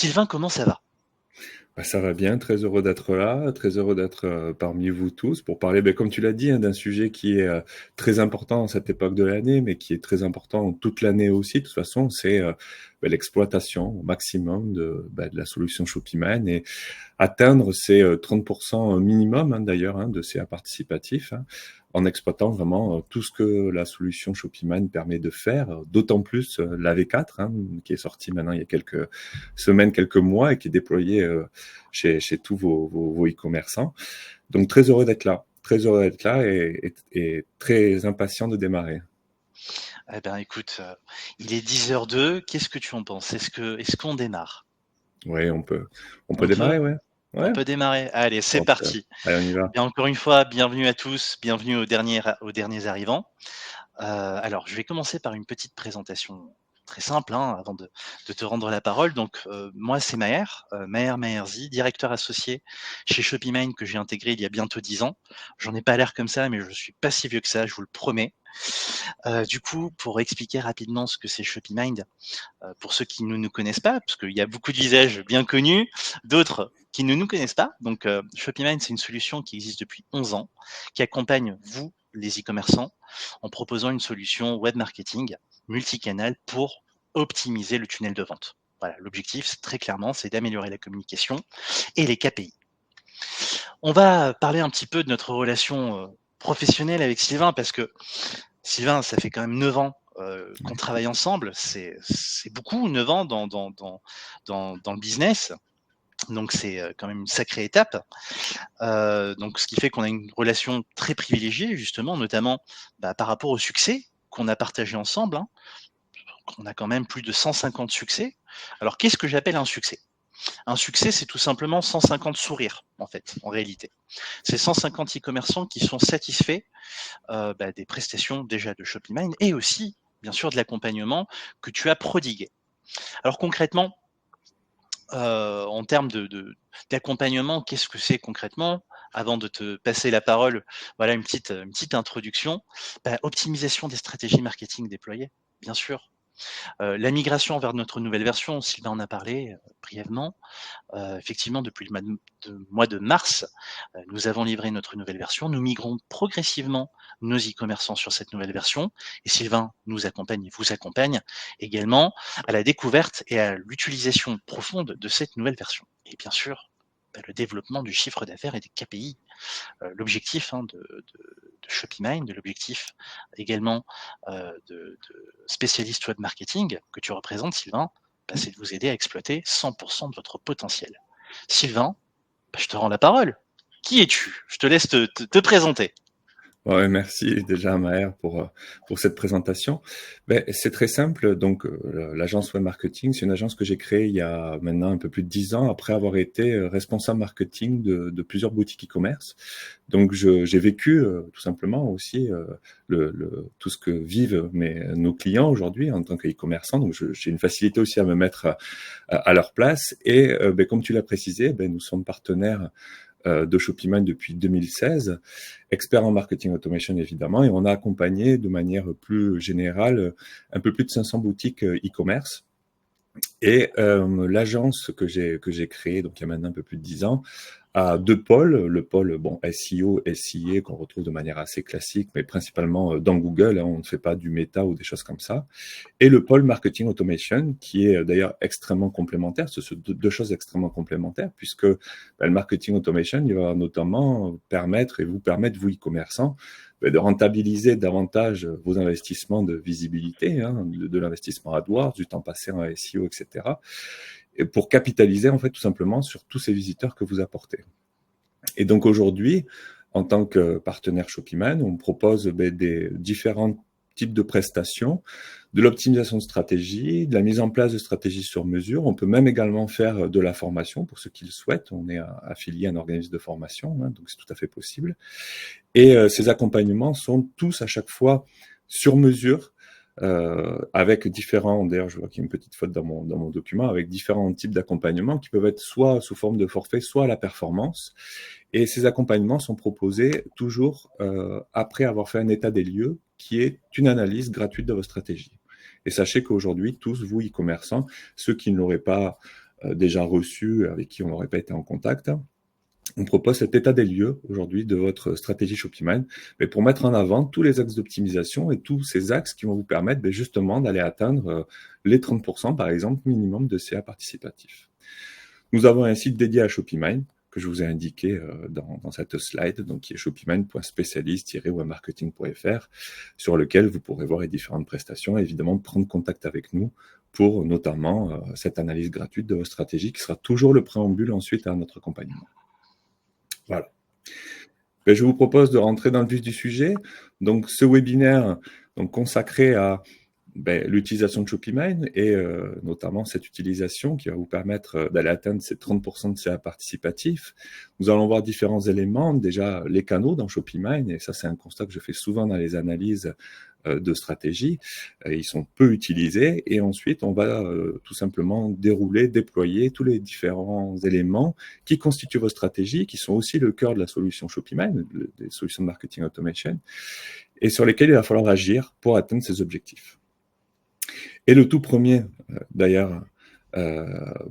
Sylvain, comment ça va? Bah, ça va bien, très heureux d'être là, très heureux d'être parmi vous tous pour parler, comme tu l'as dit, hein, d'un sujet qui est très important en cette époque de l'année, mais qui est très important toute l'année aussi. De toute façon, c'est l'exploitation au maximum de la solution Shopify et atteindre ces 30% minimum, hein, d'ailleurs, hein, de CA participatif, hein, en exploitant vraiment tout ce que la solution Shopify permet de faire, d'autant plus la V4, hein, qui est sortie maintenant il y a quelques semaines, quelques mois et qui est déployée chez tous vos e-commerçants. Donc très heureux d'être là et très impatient de démarrer. Eh ben, écoute, il est 10h02. Qu'est-ce que tu en penses? Est-ce qu'on démarre? Oui, on peut On peut? démarrer, ouais. On Ouais. peut démarrer? Allez, c'est Bon, parti. allez, on y va. Bien, encore une fois, bienvenue à tous, bienvenue aux derniers arrivants. Alors, je vais commencer par une petite présentation très simple, hein, avant de te rendre la parole. Donc, moi, c'est Maher Maherzi, directeur associé chez Shopimind que j'ai intégré il y a bientôt 10 ans. J'en ai pas l'air comme ça, mais je suis pas si vieux que ça, je vous le promets. Du coup, pour expliquer rapidement ce que c'est Shopimind, pour ceux qui ne nous connaissent pas, parce qu'il y a beaucoup de visages bien connus, d'autres qui ne nous connaissent pas. Donc, Shopimind, c'est une solution qui existe depuis 11 ans, qui accompagne vous, les e-commerçants, en proposant une solution web marketing multicanal pour optimiser le tunnel de vente. Voilà, l'objectif, c'est très clairement, c'est d'améliorer la communication et les KPI. On va parler un petit peu de notre relation professionnelle avec Sylvain, parce que Sylvain, ça fait quand même 9 ans qu'on travaille ensemble. C'est beaucoup, 9 ans dans le business. Donc, c'est quand même une sacrée étape. Donc, ce qui fait qu'on a une relation très privilégiée, justement, notamment par rapport au succès qu'on a partagé ensemble, hein. On a quand même plus de 150 succès. Alors, qu'est-ce que j'appelle un succès? Un succès, c'est tout simplement 150 sourires, en fait, en réalité. C'est 150 e-commerçants qui sont satisfaits des prestations déjà de Shopimind et aussi, bien sûr, de l'accompagnement que tu as prodigué. Alors concrètement, en termes d'accompagnement, qu'est-ce que c'est concrètement? Avant de te passer la parole, voilà une petite introduction. Optimisation des stratégies marketing déployées, bien sûr. La migration vers notre nouvelle version, Sylvain en a parlé brièvement. Effectivement, depuis le mois de mars, nous avons livré notre nouvelle version. Nous migrons progressivement nos e-commerçants sur cette nouvelle version et Sylvain nous accompagne et vous accompagne également à la découverte et à l'utilisation profonde de cette nouvelle version. Et bien sûr, le développement du chiffre d'affaires et des KPI. L'objectif, hein, de Shopimind, de l'objectif également de spécialiste web marketing que tu représentes, Sylvain, c'est de vous aider à exploiter 100% de votre potentiel. Sylvain, je te rends la parole. Qui es-tu? Je te laisse te présenter. Ouais, merci déjà Maher pour cette présentation. C'est très simple. Donc l'agence web marketing, c'est une agence que j'ai créée il y a maintenant un peu plus de 10 ans après avoir été responsable marketing de plusieurs boutiques e-commerce. Donc j'ai vécu tout simplement aussi tout ce que vivent nos clients aujourd'hui en tant qu'e-commerçants. Donc j'ai une facilité aussi à me mettre à leur place. Et comme tu l'as précisé, nous sommes partenaires de Shopimind depuis 2016, expert en marketing automation évidemment, et on a accompagné de manière plus générale un peu plus de 500 boutiques e-commerce. Et l'agence que j'ai créée, donc il y a maintenant un peu plus de 10 ans, a deux pôles. Le pôle SEO, SIA qu'on retrouve de manière assez classique, mais principalement dans Google, hein, on ne fait pas du méta ou des choses comme ça. Et le pôle marketing automation, qui est d'ailleurs extrêmement complémentaire. Ce sont deux choses extrêmement complémentaires, puisque le marketing automation, il va notamment permettre et vous permettre, vous e-commerçants, de rentabiliser davantage vos investissements de visibilité, hein, de l'investissement AdWords, du temps passé en SEO, etc. Et pour capitaliser en fait tout simplement sur tous ces visiteurs que vous apportez. Et donc aujourd'hui, en tant que partenaire Shopimind, on propose des différents types de prestations, de l'optimisation de stratégie, de la mise en place de stratégies sur mesure. On peut même également faire de la formation pour ceux qui le souhaitent. On est affilié à un organisme de formation, hein, donc c'est tout à fait possible. Et ces accompagnements sont tous à chaque fois sur mesure, avec différents, d'ailleurs je vois qu'il y a une petite faute dans mon document, avec différents types d'accompagnements qui peuvent être soit sous forme de forfait, soit à la performance. Et ces accompagnements sont proposés toujours après avoir fait un état des lieux qui est une analyse gratuite de votre stratégie. Et sachez qu'aujourd'hui, tous vous e-commerçants, ceux qui ne l'auraient pas déjà reçus, avec qui on n'aurait pas été en contact. On propose cet état des lieux aujourd'hui de votre stratégie Shopify, mais pour mettre en avant tous les axes d'optimisation et tous ces axes qui vont vous permettre justement d'aller atteindre les 30% par exemple minimum de CA participatif. Nous avons un site dédié à Shopify que je vous ai indiqué dans cette slide, donc qui est shopify.specialist-webmarketing.fr, sur lequel vous pourrez voir les différentes prestations et évidemment prendre contact avec nous pour notamment cette analyse gratuite de votre stratégie qui sera toujours le préambule ensuite à notre accompagnement. Voilà. Je vous propose de rentrer dans le vif du sujet. Donc, ce webinaire consacré à l'utilisation de Shopify et notamment cette utilisation qui va vous permettre d'aller atteindre ces 30% de CA participatif. Nous allons voir différents éléments, déjà les canaux dans Shopify, et ça c'est un constat que je fais souvent dans les analyses de stratégie. Ils sont peu utilisés et ensuite on va tout simplement déployer tous les différents éléments qui constituent vos stratégies, qui sont aussi le cœur de la solution Shopify, des solutions de marketing automation, et sur lesquelles il va falloir agir pour atteindre ces objectifs. Et le tout premier, d'ailleurs,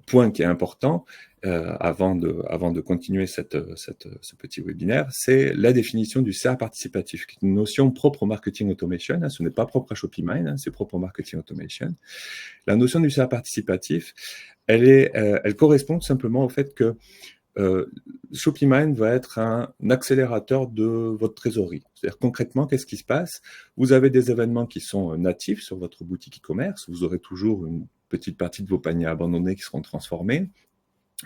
point qui est important, avant de continuer ce petit webinaire, c'est la définition du CA participatif, qui est une notion propre au marketing automation. Ce n'est pas propre à Shopify, c'est propre au marketing automation. La notion du CA participatif, elle correspond tout simplement au fait que Shopify va être un accélérateur de votre trésorerie. C'est-à-dire concrètement, qu'est-ce qui se passe? Vous avez des événements qui sont natifs sur votre boutique e-commerce. Vous aurez toujours une petite partie de vos paniers abandonnés qui seront transformés.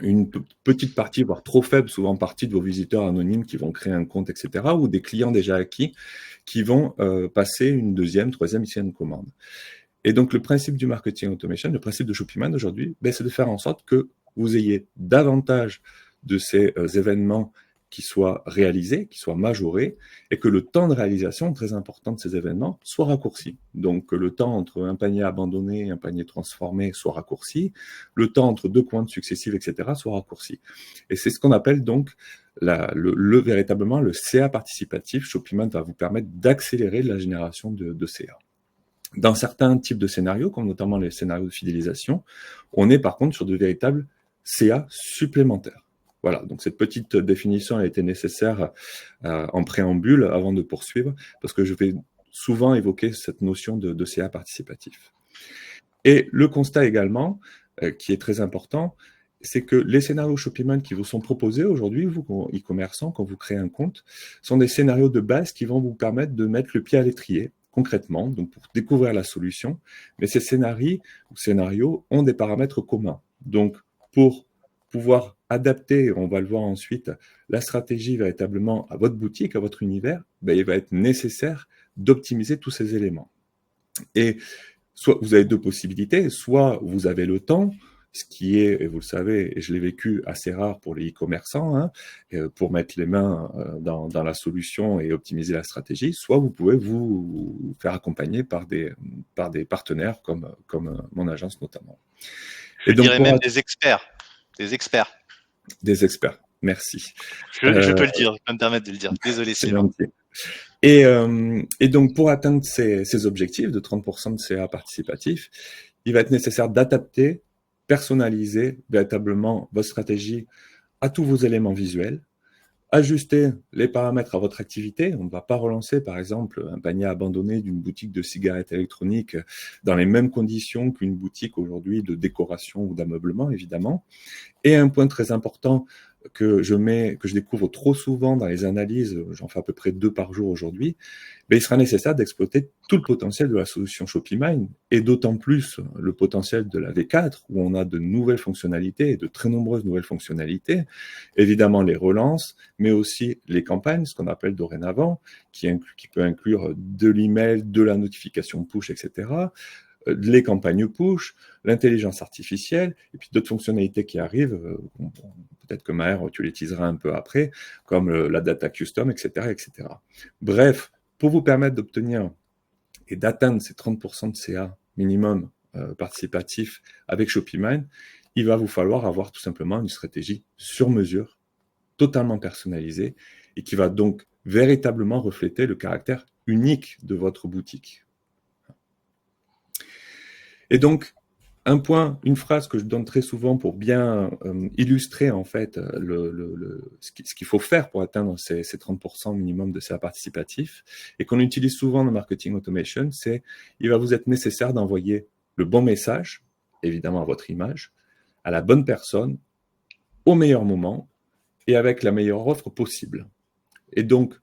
Une petite partie, voire trop faible, souvent partie de vos visiteurs anonymes qui vont créer un compte, etc. Ou des clients déjà acquis qui vont passer une deuxième, troisième, sixième commande. Et donc, le principe du marketing automation, le principe de Shopify aujourd'hui, c'est de faire en sorte que vous ayez davantage de ces événements qui soient réalisés, qui soient majorés, et que le temps de réalisation, très important de ces événements, soit raccourci. Donc, que le temps entre un panier abandonné et un panier transformé soit raccourci, le temps entre deux commandes successives, etc., soit raccourci. Et c'est ce qu'on appelle donc véritablement le CA participatif. Shopify va vous permettre d'accélérer la génération de CA. Dans certains types de scénarios, comme notamment les scénarios de fidélisation, on est par contre sur de véritables CA supplémentaires. Voilà, donc cette petite définition a été nécessaire en préambule avant de poursuivre, parce que je vais souvent évoquer cette notion de CA participatif. Et le constat également, qui est très important, c'est que les scénarios Shopify qui vous sont proposés aujourd'hui, vous, e-commerçants, quand vous créez un compte, sont des scénarios de base qui vont vous permettre de mettre le pied à l'étrier, concrètement, donc pour découvrir la solution. Mais ces scénarios ont des paramètres communs. Donc, pour pouvoir adapter, on va le voir ensuite, la stratégie véritablement à votre boutique, à votre univers, il va être nécessaire d'optimiser tous ces éléments. Et soit vous avez deux possibilités, soit vous avez le temps, ce qui est, et vous le savez, et je l'ai vécu, assez rare pour les e-commerçants, pour mettre les mains dans la solution et optimiser la stratégie, soit vous pouvez vous faire accompagner par des partenaires comme mon agence notamment. Je dirais même des experts. Des experts. Des experts, merci. Je peux le dire, je peux me permettre de le dire. Désolé, Sylvain. Et donc, pour atteindre ces objectifs de 30% de CA participatif, il va être nécessaire d'adapter, personnaliser véritablement votre stratégie à tous vos éléments visuels, ajuster les paramètres à votre activité. On ne va pas relancer, par exemple, un panier abandonné d'une boutique de cigarettes électroniques dans les mêmes conditions qu'une boutique aujourd'hui de décoration ou d'ameublement, évidemment. Et un point très important que je découvre trop souvent dans les analyses, j'en fais à peu près 2 par jour aujourd'hui, il sera nécessaire d'exploiter tout le potentiel de la solution Shopify et d'autant plus le potentiel de la V4 où on a de nouvelles fonctionnalités et de très nombreuses nouvelles fonctionnalités. Évidemment les relances, mais aussi les campagnes, ce qu'on appelle dorénavant, qui peut inclure de l'email, de la notification push, etc., les campagnes push, l'intelligence artificielle, et puis d'autres fonctionnalités qui arrivent, peut-être que Maher, tu les teaseras un peu après, comme la data custom, etc., etc. Bref, pour vous permettre d'obtenir et d'atteindre ces 30% de CA minimum participatif avec Shopify, il va vous falloir avoir tout simplement une stratégie sur mesure, totalement personnalisée, et qui va donc véritablement refléter le caractère unique de votre boutique. Et donc, une phrase que je donne très souvent pour bien illustrer en fait ce qu'il faut faire pour atteindre ces 30% minimum de CA participatif et qu'on utilise souvent dans marketing automation, c'est il va vous être nécessaire d'envoyer le bon message, évidemment à votre image, à la bonne personne, au meilleur moment et avec la meilleure offre possible. Et donc,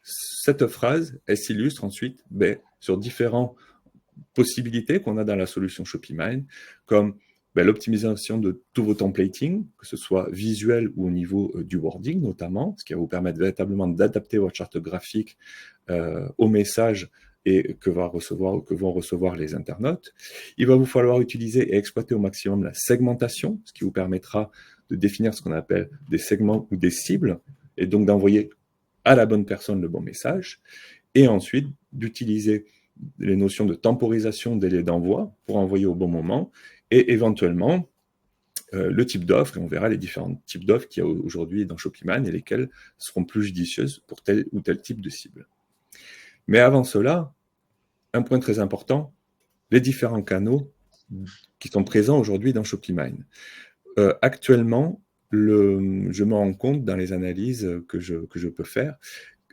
cette phrase, elle s'illustre ensuite sur différentes possibilités qu'on a dans la solution ShopeeMine, comme l'optimisation de tout vos templating, que ce soit visuel ou au niveau du wording notamment, ce qui va vous permettre véritablement d'adapter votre charte graphique au message et que vont recevoir les internautes. Il va vous falloir utiliser et exploiter au maximum la segmentation, ce qui vous permettra de définir ce qu'on appelle des segments ou des cibles, et donc d'envoyer à la bonne personne le bon message, et ensuite d'utiliser les notions de temporisation, délai d'envoi pour envoyer au bon moment, et éventuellement le type d'offre, et on verra les différents types d'offres qu'il y a aujourd'hui dans ShopeeMine et lesquelles seront plus judicieuses pour tel ou tel type de cible. Mais avant cela, un point très important, les différents canaux qui sont présents aujourd'hui dans ShopeeMine. Actuellement, je me rends compte dans les analyses que je peux faire,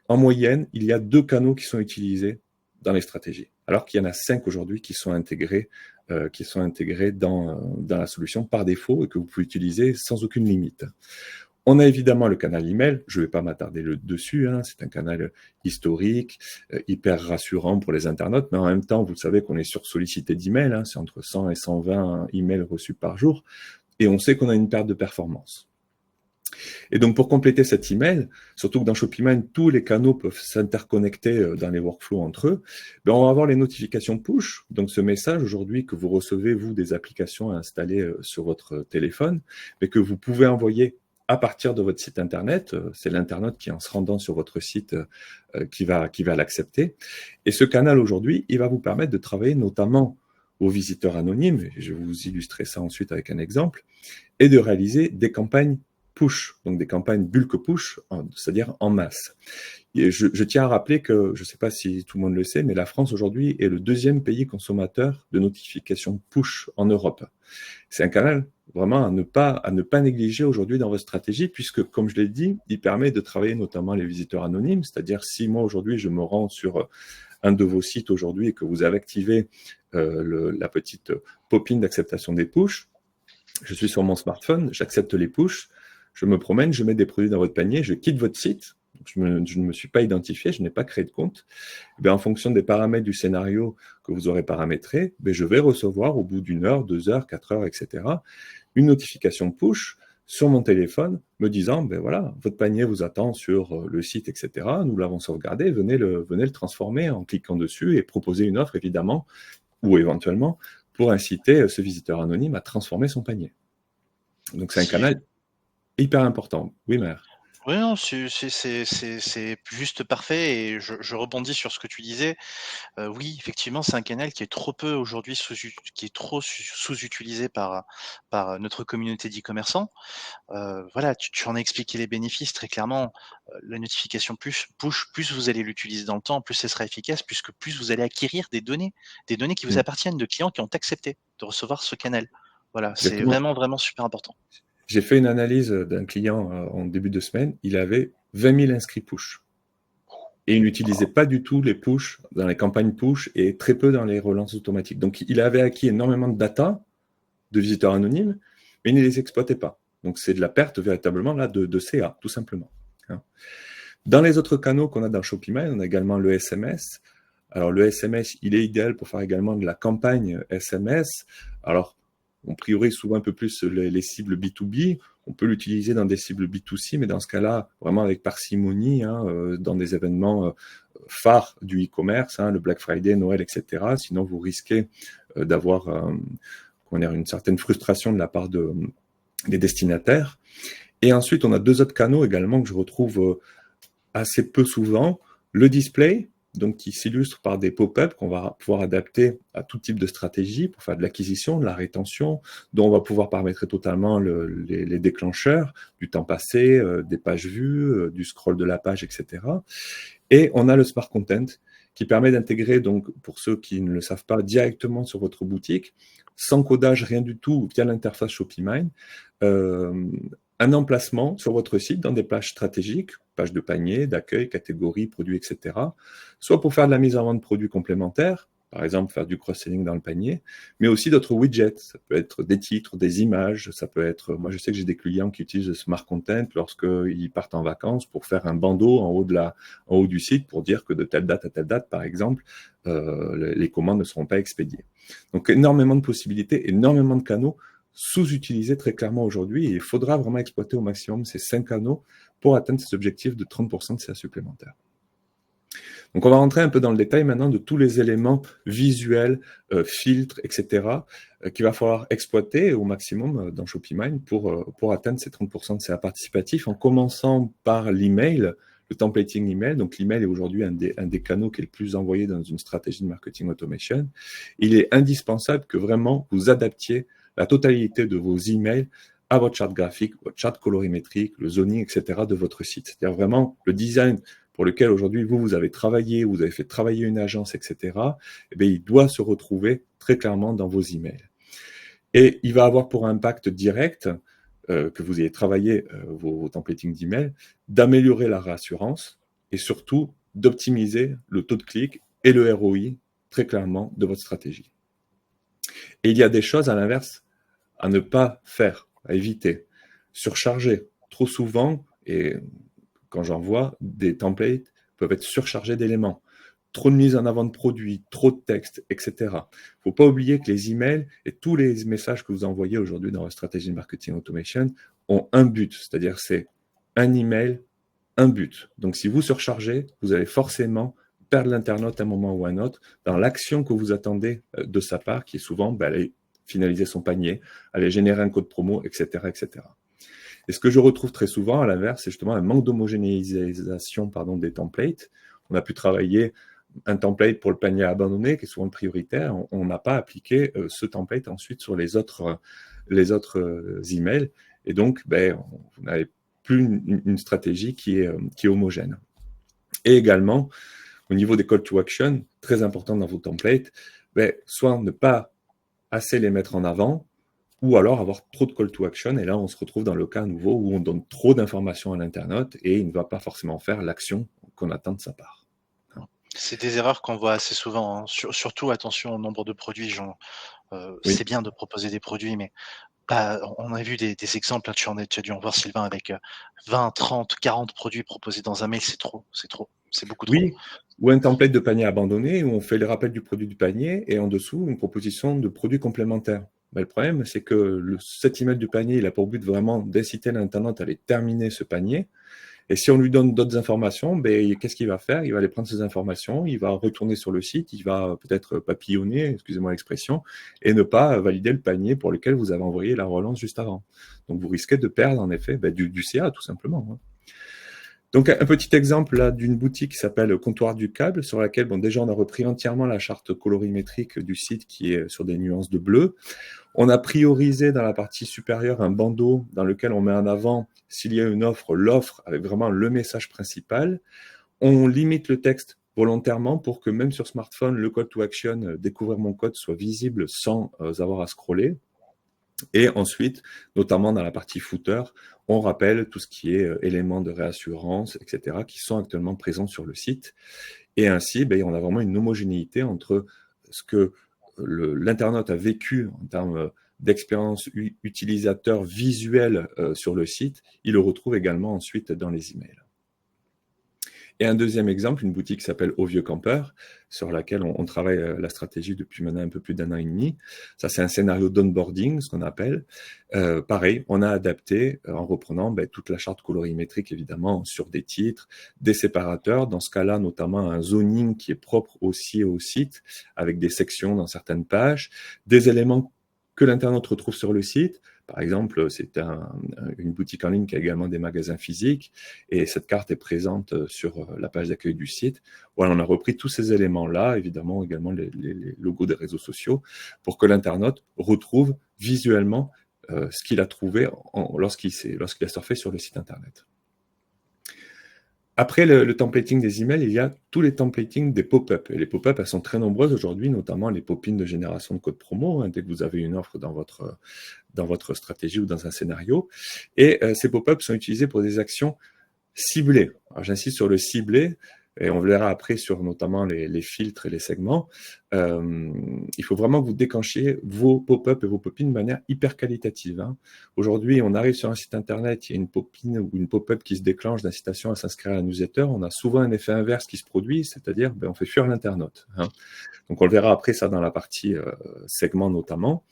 en moyenne, il y a 2 canaux qui sont utilisés dans les stratégies, alors qu'il y en a 5 aujourd'hui qui sont intégrés dans la solution par défaut et que vous pouvez utiliser sans aucune limite. On a évidemment le canal email, je ne vais pas m'attarder dessus, c'est un canal historique, hyper rassurant pour les internautes, mais en même temps, vous savez qu'on est sursollicité d'emails, c'est entre 100 et 120 emails reçus par jour, et on sait qu'on a une perte de performance. Et donc, pour compléter cet email, surtout que dans ShopeeMine, tous les canaux peuvent s'interconnecter dans les workflows entre eux, on va avoir les notifications push. Donc, ce message aujourd'hui que vous recevez, vous, des applications installées sur votre téléphone, mais que vous pouvez envoyer à partir de votre site Internet. C'est l'internaute qui, en se rendant sur votre site, qui va l'accepter. Et ce canal aujourd'hui, il va vous permettre de travailler notamment aux visiteurs anonymes, et je vais vous illustrer ça ensuite avec un exemple, et de réaliser des campagnes push, donc des campagnes bulk push, c'est-à-dire en masse. Et je tiens à rappeler que, je ne sais pas si tout le monde le sait, mais la France aujourd'hui est le 2e pays consommateur de notifications push en Europe. C'est un canal vraiment à ne pas négliger aujourd'hui dans votre stratégie, puisque, comme je l'ai dit, il permet de travailler notamment les visiteurs anonymes, c'est-à-dire si moi aujourd'hui je me rends sur un de vos sites aujourd'hui et que vous avez activé la petite pop-in d'acceptation des push, je suis sur mon smartphone, j'accepte les push, je me promène, je mets des produits dans votre panier, je quitte votre site, je ne me suis pas identifié, je n'ai pas créé de compte. En fonction des paramètres du scénario que vous aurez paramétré, je vais recevoir au bout d'1 heure, 2 heures, 4 heures, etc., une notification push sur mon téléphone me disant, voilà, votre panier vous attend sur le site, etc., nous l'avons sauvegardé, venez le transformer en cliquant dessus et proposer une offre, évidemment, ou éventuellement, pour inciter ce visiteur anonyme à transformer son panier. Donc, c'est un canal hyper important. Oui, Mère. Oui, non, c'est juste parfait et je rebondis sur ce que tu disais. Oui, effectivement, c'est un canal qui est trop peu aujourd'hui sous-utilisé par notre communauté d'e-commerçants. Voilà, tu en as expliqué les bénéfices très clairement. La notification push, plus vous allez l'utiliser dans le temps, plus elle sera efficace, puisque plus vous allez acquérir des données qui vous appartiennent, de clients qui ont accepté de recevoir ce canal. Voilà, c'est Exactement. vraiment, vraiment super important. J'ai fait une analyse d'un client en début de semaine, il avait 20 000 inscrits push. Et il n'utilisait pas du tout les push dans les campagnes push et très peu dans les relances automatiques. Donc, il avait acquis énormément de data de visiteurs anonymes, mais il ne les exploitait pas. Donc, c'est de la perte véritablement là de CA, tout simplement. Dans les autres canaux qu'on a dans ShopeeMine, on a également le SMS. Alors, le SMS, il est idéal pour faire également de la campagne SMS. Alors, on priorise souvent un peu plus les cibles B2B. On peut l'utiliser dans des cibles B2C, mais dans ce cas-là, vraiment avec parcimonie, dans des événements phares du e-commerce, le Black Friday, Noël, etc. Sinon, vous risquez d'avoir une certaine frustration de la part des destinataires. Et ensuite, on a 2 autres canaux également que je retrouve assez peu souvent. Le display, donc qui s'illustre par des pop-up qu'on va pouvoir adapter à tout type de stratégie pour faire de l'acquisition, de la rétention, dont on va pouvoir paramétrer totalement les déclencheurs, du temps passé, des pages vues, du scroll de la page, etc. Et on a le Smart Content qui permet d'intégrer, donc, pour ceux qui ne le savent pas, directement sur votre boutique, sans codage, rien du tout, via l'interface ShopeeMine, un emplacement sur votre site dans des pages stratégiques, pages de panier, d'accueil, catégories, produits, etc. Soit pour faire de la mise en vente de produits complémentaires, par exemple faire du cross-selling dans le panier, mais aussi d'autres widgets. Ça peut être des titres, des images, ça peut être... Moi, je sais que j'ai des clients qui utilisent Smart Content lorsqu'ils partent en vacances pour faire un bandeau en haut du site pour dire que de telle date à telle date, par exemple, les commandes ne seront pas expédiées. Donc, énormément de possibilités, énormément de canaux sous-utilisés très clairement aujourd'hui, et il faudra vraiment exploiter au maximum ces 5 canaux pour atteindre ces objectifs de 30% de CA supplémentaires. Donc, on va rentrer un peu dans le détail maintenant de tous les éléments visuels, filtres, etc., qu'il va falloir exploiter au maximum dans ShopeeMine pour atteindre ces 30% de CA participatifs, en commençant par l'email, le templating email. Donc, l'email est aujourd'hui un des canaux qui est le plus envoyé dans une stratégie de marketing automation. Il est indispensable que vraiment vous adaptiez la totalité de vos emails à votre charte graphique, votre charte colorimétrique, le zoning, etc. de votre site. C'est-à-dire vraiment le design pour lequel aujourd'hui vous avez travaillé, vous avez fait travailler une agence, etc., eh bien, il doit se retrouver très clairement dans vos emails. Et il va avoir pour impact direct, que vous ayez travaillé vos templating d'email, d'améliorer la réassurance et surtout d'optimiser le taux de clic et le ROI très clairement de votre stratégie. Et il y a des choses à l'inverse à ne pas faire, à éviter. Surcharger trop souvent, et quand j'en vois, des templates peuvent être surchargés d'éléments. Trop de mise en avant de produits, trop de texte, etc. Il ne faut pas oublier que les emails et tous les messages que vous envoyez aujourd'hui dans votre stratégie de marketing automation ont un but, c'est-à-dire c'est un email, un but. Donc si vous surchargez, vous allez forcément perdre l'internaute à un moment ou à un autre dans l'action que vous attendez de sa part, qui est souvent aller finaliser son panier, aller générer un code promo, etc., etc. Et ce que je retrouve très souvent, à l'inverse, c'est justement un manque d'homogénéisation des templates. On a pu travailler un template pour le panier abandonné, qui est souvent prioritaire. On n'a pas appliqué ce template ensuite sur les autres emails. Et donc, vous n'avez plus une stratégie qui est homogène. Et également, au niveau des call to action, très important dans vos templates, soit ne pas assez les mettre en avant, ou alors avoir trop de call to action, et là on se retrouve dans le cas nouveau où on donne trop d'informations à l'internaute et il ne va pas forcément faire l'action qu'on attend de sa part. C'est des erreurs qu'on voit assez souvent, hein. Surtout attention au nombre de produits, genre, Oui. c'est bien de proposer des produits, mais on a vu des exemples, hein, tu as dû en voir Sylvain avec 20, 30, 40 produits proposés dans un mail, c'est trop, c'est beaucoup trop. Oui, ou un template de panier abandonné où on fait le rappel du produit du panier et en dessous une proposition de produits complémentaires. Le problème, c'est que cet email du panier, il a pour but vraiment d'inciter l'internaute à aller terminer ce panier. Et si on lui donne d'autres informations, qu'est-ce qu'il va faire? Il va aller prendre ces informations, il va retourner sur le site, il va peut-être papillonner, excusez-moi l'expression, et ne pas valider le panier pour lequel vous avez envoyé la relance juste avant. Donc vous risquez de perdre en effet du CA tout simplement. Donc un petit exemple là d'une boutique qui s'appelle Comptoir du Câble, sur laquelle déjà on a repris entièrement la charte colorimétrique du site qui est sur des nuances de bleu. On a priorisé dans la partie supérieure un bandeau dans lequel on met en avant, s'il y a une offre, l'offre avec vraiment le message principal. On limite le texte volontairement pour que même sur smartphone, le call to action, découvrir mon code, soit visible sans avoir à scroller. Et ensuite, notamment dans la partie footer, on rappelle tout ce qui est éléments de réassurance, etc., qui sont actuellement présents sur le site. Et ainsi, on a vraiment une homogénéité entre ce que l'internaute a vécu en termes d'expérience utilisateur visuelle sur le site. Il le retrouve également ensuite dans les emails. Et un deuxième exemple, une boutique qui s'appelle Au Vieux Campeur, sur laquelle on travaille la stratégie depuis maintenant un peu plus d'1 an et demi. Ça, c'est un scénario d'onboarding, ce qu'on appelle. Pareil, on a adapté en reprenant toute la charte colorimétrique, évidemment, sur des titres, des séparateurs. Dans ce cas-là, notamment un zoning qui est propre aussi au site, avec des sections dans certaines pages, des éléments que l'internaute retrouve sur le site. Par exemple, c'est une boutique en ligne qui a également des magasins physiques et cette carte est présente sur la page d'accueil du site. Voilà, on a repris tous ces éléments-là, évidemment également les logos des réseaux sociaux, pour que l'internaute retrouve visuellement ce qu'il a trouvé lorsqu'il a surfé sur le site internet. Après le templating des emails, il y a tous les templating des pop-up. Et les pop-up, elles sont très nombreuses aujourd'hui, notamment les pop-ins de génération de code promo, hein, dès que vous avez une offre dans votre stratégie ou dans un scénario. Et ces pop-up sont utilisés pour des actions ciblées. Alors, j'insiste sur le ciblé, et on verra après sur notamment les filtres et les segments. Il faut vraiment que vous déclenchiez vos pop-up et vos pop-ins de manière hyper qualitative. Hein. Aujourd'hui, on arrive sur un site internet, il y a une pop-in ou une pop-up qui se déclenche d'incitation à s'inscrire à la newsletter. On a souvent un effet inverse qui se produit, c'est-à-dire on fait fuir l'internaute. Hein. Donc on le verra après ça dans la partie segment notamment.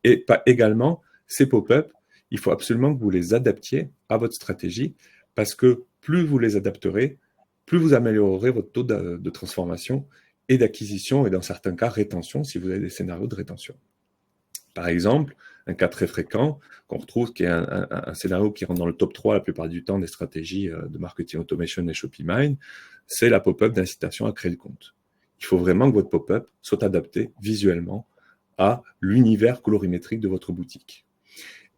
Et pas également, ces pop-up, il faut absolument que vous les adaptiez à votre stratégie parce que plus vous les adapterez, plus vous améliorerez votre taux de transformation et d'acquisition et dans certains cas rétention si vous avez des scénarios de rétention. Par exemple, un cas très fréquent qu'on retrouve qui est un scénario qui rentre dans le top 3 la plupart du temps des stratégies de marketing automation et ShopeeMine, c'est la pop-up d'incitation à créer le compte. Il faut vraiment que votre pop-up soit adapté visuellement à l'univers colorimétrique de votre boutique.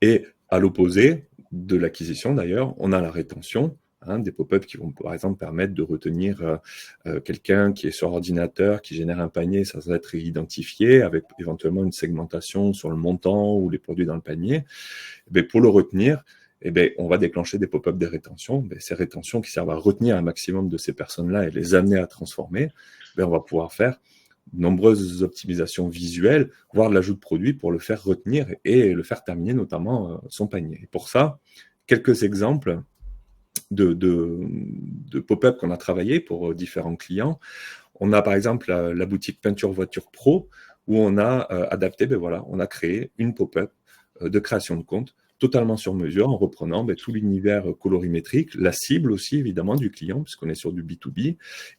Et à l'opposé de l'acquisition d'ailleurs, on a la rétention, hein, des pop-up qui vont par exemple permettre de retenir quelqu'un qui est sur ordinateur, qui génère un panier sans être identifié, avec éventuellement une segmentation sur le montant ou les produits dans le panier. Et pour le retenir, on va déclencher des pop-up de rétention. Ces rétentions qui servent à retenir un maximum de ces personnes-là et les amener à transformer, on va pouvoir faire de nombreuses optimisations visuelles, voire de l'ajout de produits pour le faire retenir et le faire terminer notamment son panier. Et pour ça, quelques exemples de pop-up qu'on a travaillé pour différents clients. On a par exemple la boutique Peinture Voiture Pro où on a adapté, on a créé une pop-up de création de compte totalement sur mesure en reprenant tout l'univers colorimétrique, la cible aussi évidemment du client puisqu'on est sur du B2B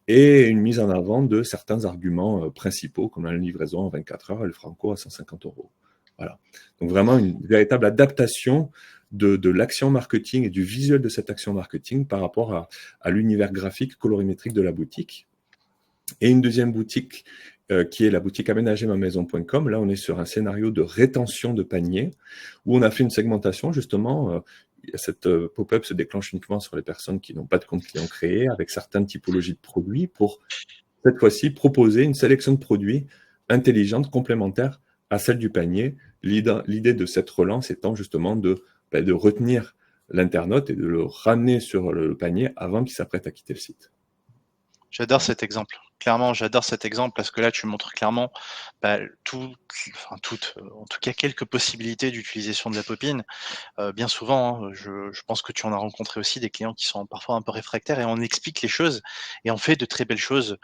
et une mise en avant de certains arguments principaux comme la livraison en 24 heures et le franco à 150 €. Voilà. Donc vraiment une véritable adaptation de l'action marketing et du visuel de cette action marketing par rapport à l'univers graphique colorimétrique de la boutique. Et une deuxième boutique qui est la boutique aménagermamaison.com. Là, on est sur un scénario de rétention de panier où on a fait une segmentation justement. Cette pop-up se déclenche uniquement sur les personnes qui n'ont pas de compte client créé avec certaines typologies de produits pour cette fois-ci proposer une sélection de produits intelligente, complémentaire à celle du panier. L'idée de cette relance étant justement de retenir l'internaute et de le ramener sur le panier avant qu'il s'apprête à quitter le site. J'adore cet exemple. Clairement, j'adore cet exemple parce que là, tu montres clairement en tout cas quelques possibilités d'utilisation de la pop-in. Bien souvent, hein, je pense que tu en as rencontré aussi des clients qui sont parfois un peu réfractaires et on explique les choses et on fait de très belles choses,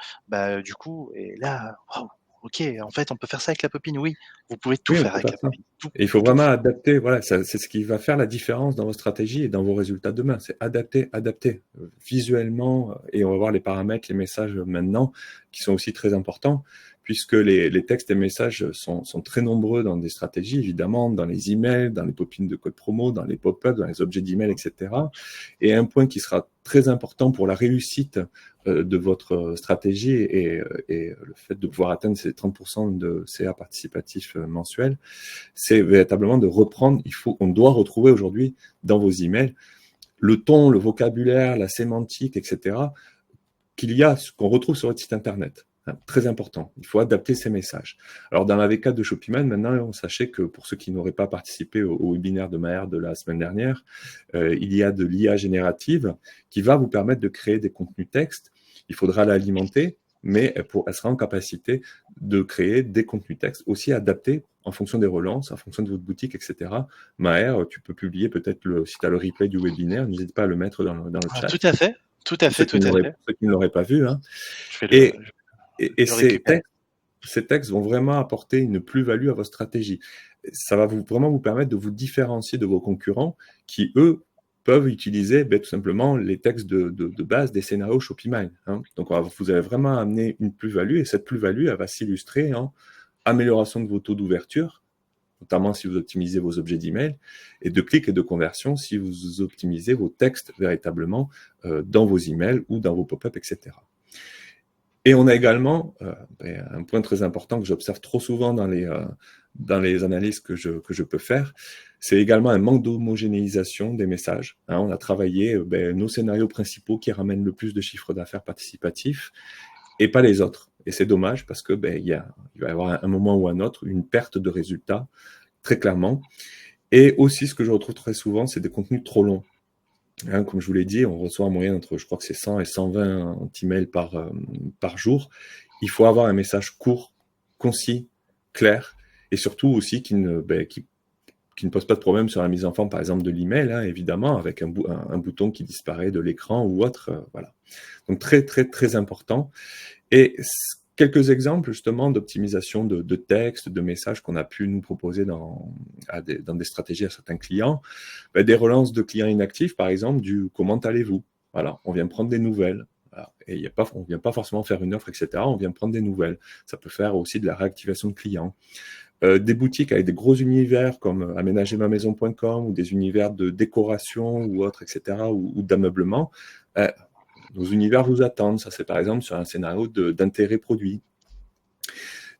du coup et là, waouh, OK, en fait, on peut faire ça avec la pop-in, oui, vous pouvez tout Oui, on faire peut avec faire la ça. pop-in, tout, Et il faut tout vraiment faire. adapter, voilà, c'est ce qui va faire la différence dans vos stratégies et dans vos résultats demain. C'est adapter, adapter visuellement. Et on va voir les paramètres, les messages maintenant, qui sont aussi très importants, puisque les textes et messages sont très nombreux dans des stratégies, évidemment, dans les emails, dans les pop-ins de code promo, dans les pop-ups, dans les objets d'email, etc. Et un point qui sera très important pour la réussite de votre stratégie et le fait de pouvoir atteindre ces 30% de CA participatif mensuel, c'est véritablement de reprendre, on doit retrouver aujourd'hui dans vos emails le ton, le vocabulaire, la sémantique, etc., qu'on retrouve sur votre site internet. Très important. Il faut adapter ces messages. Alors, dans la V4 de ShopeeMine, maintenant, sachez que pour ceux qui n'auraient pas participé au webinaire de Maher de la semaine dernière, il y a de l'IA générative qui va vous permettre de créer des contenus textes. Il faudra l'alimenter, mais elle sera en capacité de créer des contenus textes aussi adaptés en fonction des relances, en fonction de votre boutique, etc. Maher, tu peux publier peut-être, si tu as le replay du webinaire, n'hésite pas à le mettre dans le Ah, chat. tout à fait, tout à Pour ceux fait, qui tout à fait. ne l'auraient pas vu. Hein. Je vais Et, le récupérer. ces textes vont vraiment apporter une plus-value à votre stratégie. Ça va vraiment vous permettre de vous différencier de vos concurrents qui, eux, peuvent utiliser tout simplement les textes de base des scénarios ShopeeMine. Hein. Donc, vous allez vraiment amener une plus-value et cette plus-value, elle va s'illustrer en amélioration de vos taux d'ouverture, notamment si vous optimisez vos objets d'email, et de clics et de conversion si vous optimisez vos textes véritablement dans vos emails ou dans vos pop-up, etc. Et on a également un point très important que j'observe trop souvent dans les analyses que je peux faire, C'est également un manque d'homogénéisation des messages. Hein. On a travaillé nos scénarios principaux qui ramènent le plus de chiffre d'affaires participatif et pas les autres. Et c'est dommage parce que il va y avoir un moment ou un autre une perte de résultats, très clairement. Et aussi, ce que je retrouve très souvent, c'est des contenus trop longs. Hein, comme je vous l'ai dit, on reçoit en moyenne entre, je crois que c'est 100 et 120 emails par jour. Il faut avoir un message court, concis, clair, et surtout aussi qui ne pose pas de problème sur la mise en forme, par exemple, de l'email, hein, évidemment, avec un bouton qui disparaît de l'écran ou autre. Voilà. Donc, très, très, très important. Et quelques exemples, justement, d'optimisation de texte, de messages qu'on a pu nous proposer dans des stratégies à certains clients. Des relances de clients inactifs, par exemple, du « comment allez-vous » Voilà, on vient prendre des nouvelles. Voilà. Et on ne vient pas forcément faire une offre, etc. On vient prendre des nouvelles. Ça peut faire aussi de la réactivation de clients. Des boutiques avec des gros univers comme aménagermamaison.com ou des univers de décoration ou autres, etc., ou d'ameublement, nos univers vous attendent. Ça, c'est par exemple sur un scénario d'intérêt produit.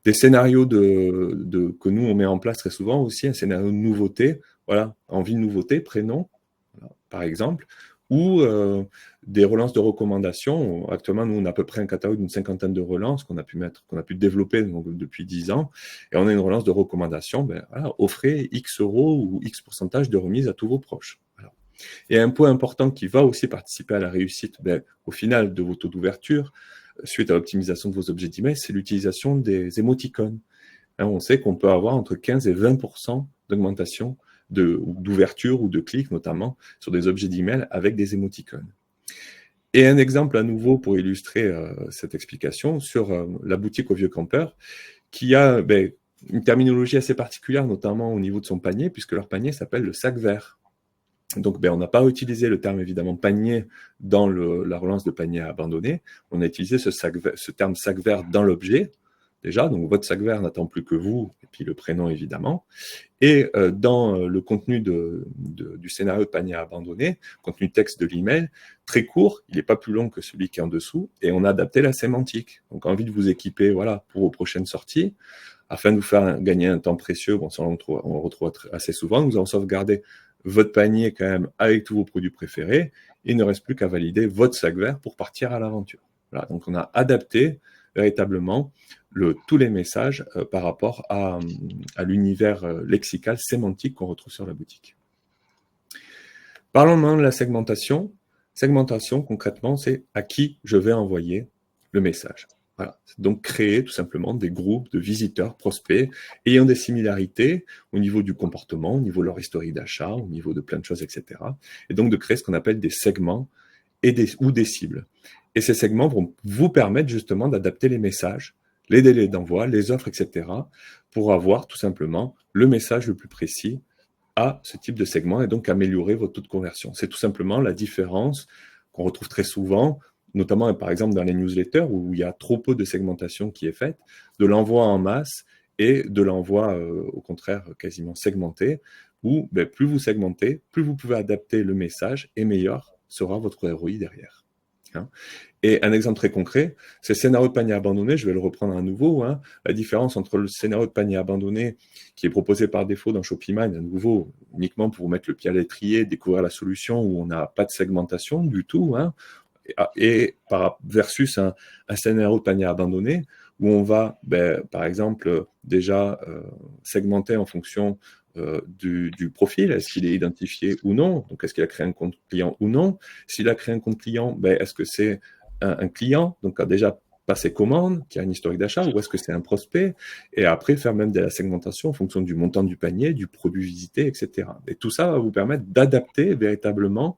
Des scénarios que nous, on met en place très souvent aussi, un scénario de nouveauté, voilà, envie de nouveauté, prénom, voilà, par exemple, ou des relances de recommandations. Actuellement, nous, on a à peu près un catalogue d'une 50aine de relances qu'on a pu développer donc, depuis 10 ans. Et on a une relance de recommandations, voilà, offrez X euros ou X pourcentage de remise à tous vos proches. Voilà. Et un point important qui va aussi participer à la réussite, au final, de vos taux d'ouverture, suite à l'optimisation de vos objets d'email, c'est l'utilisation des émoticônes. Hein, on sait qu'on peut avoir entre 15 et 20% d'augmentation d'ouverture ou de clics, notamment sur des objets d'email avec des émoticônes. Et un exemple à nouveau pour illustrer cette explication sur la boutique au Vieux Campeur, qui a une terminologie assez particulière, notamment au niveau de son panier, puisque leur panier s'appelle le sac vert. Donc, on n'a pas utilisé le terme, évidemment, panier dans la relance de panier à abandonner. On a utilisé ce terme sac vert dans l'objet, déjà. Donc, votre sac vert n'attend plus que vous, et puis le prénom, évidemment. Et dans le contenu du scénario de panier à abandonner, contenu texte de l'email, très court, il n'est pas plus long que celui qui est en dessous, et on a adapté la sémantique. Donc, envie de vous équiper, voilà, pour vos prochaines sorties, afin de vous faire gagner un temps précieux, ça on le retrouve assez souvent, nous avons sauvegardé votre panier quand même avec tous vos produits préférés. Il ne reste plus qu'à valider votre sac vert pour partir à l'aventure. Voilà, donc on a adapté véritablement tous les messages par rapport à l'univers lexical, sémantique qu'on retrouve sur la boutique. Parlons maintenant de la segmentation. Segmentation, concrètement, c'est à qui je vais envoyer le message. Voilà. Donc, créer tout simplement des groupes de visiteurs, prospects, ayant des similarités au niveau du comportement, au niveau de leur historique d'achat, au niveau de plein de choses, etc. Et donc, de créer ce qu'on appelle des segments ou des cibles. Et ces segments vont vous permettre justement d'adapter les messages, les délais d'envoi, les offres, etc. pour avoir tout simplement le message le plus précis à ce type de segment et donc améliorer votre taux de conversion. C'est tout simplement la différence qu'on retrouve très souvent, notamment par exemple dans les newsletters où il y a trop peu de segmentation qui est faite, de l'envoi en masse et de l'envoi au contraire quasiment segmenté, où plus vous segmentez, plus vous pouvez adapter le message et meilleur sera votre ROI derrière. Hein. Et un exemple très concret, c'est le scénario de panier abandonné, je vais le reprendre à nouveau. Hein. La différence entre le scénario de panier abandonné qui est proposé par défaut dans ShopeeMine, à nouveau, uniquement pour vous mettre le pied à l'étrier, découvrir la solution où on n'a pas de segmentation du tout, hein, versus un scénario de panier abandonné où on va, par exemple, déjà segmenter en fonction du profil, est-ce qu'il est identifié ou non, donc est-ce qu'il a créé un compte client ou non, s'il a créé un compte client, est-ce que c'est un client, donc a déjà passé commande, qui a un historique d'achat, ou est-ce que c'est un prospect, et après faire même de la segmentation en fonction du montant du panier, du produit visité, etc. Et tout ça va vous permettre d'adapter véritablement